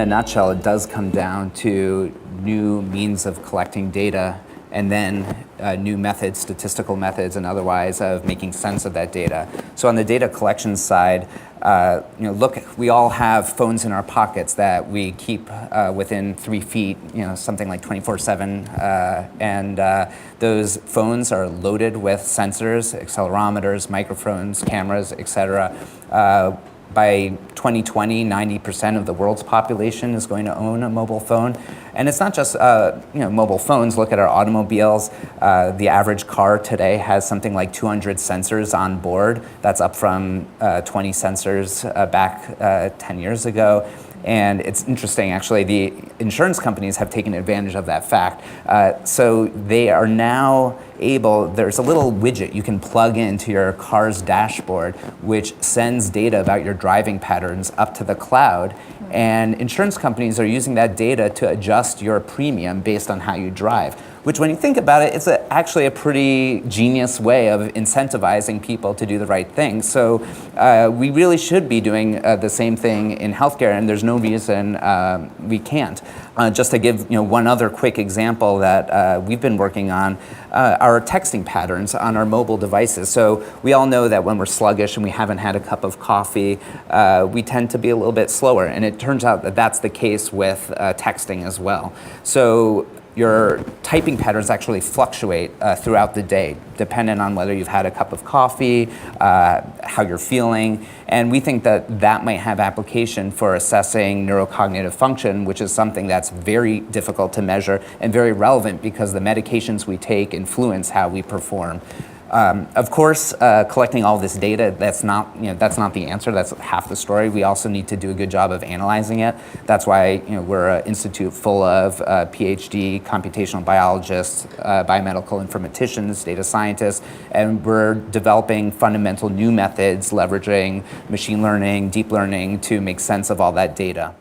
a nutshell, it does come down to new means of collecting data and then new methods, statistical methods and otherwise, of making sense of that data. So on the data collection side, look, we all have phones in our pockets that we keep within 3 feet, something like 24/7, and those phones are loaded with sensors, accelerometers, microphones, cameras, etc. By 2020, 90% of the world's population is going to own a mobile phone. And it's not just mobile phones. Look at our automobiles. The average car today has something like 200 sensors on board. That's up from 20 sensors back 10 years ago. And it's interesting, actually, the insurance companies have taken advantage of that fact. So they are now able, there's a little widget you can plug into your car's dashboard, which sends data about your driving patterns up to the cloud. And insurance companies are using that data to adjust your premium based on how you drive, which, when you think about it, it's actually a pretty genius way of incentivizing people to do the right thing. So we really should be doing the same thing in healthcare, and there's no reason we can't. Just to give one other quick example that we've been working on, our texting patterns on our mobile devices. So we all know that when we're sluggish and we haven't had a cup of coffee, we tend to be a little bit slower, and it turns out that that's the case with texting as well. So your typing patterns actually fluctuate throughout the day, dependent on whether you've had a cup of coffee, how you're feeling, and we think that that might have application for assessing neurocognitive function, which is something that's very difficult to measure and very relevant because the medications we take influence how we perform. Of course, collecting all this data, that's not the answer. That's half the story. We also need to do a good job of analyzing it. That's why we're an institute full of PhD computational biologists, biomedical informaticians, data scientists, and we're developing fundamental new methods leveraging machine learning, deep learning to make sense of all that data.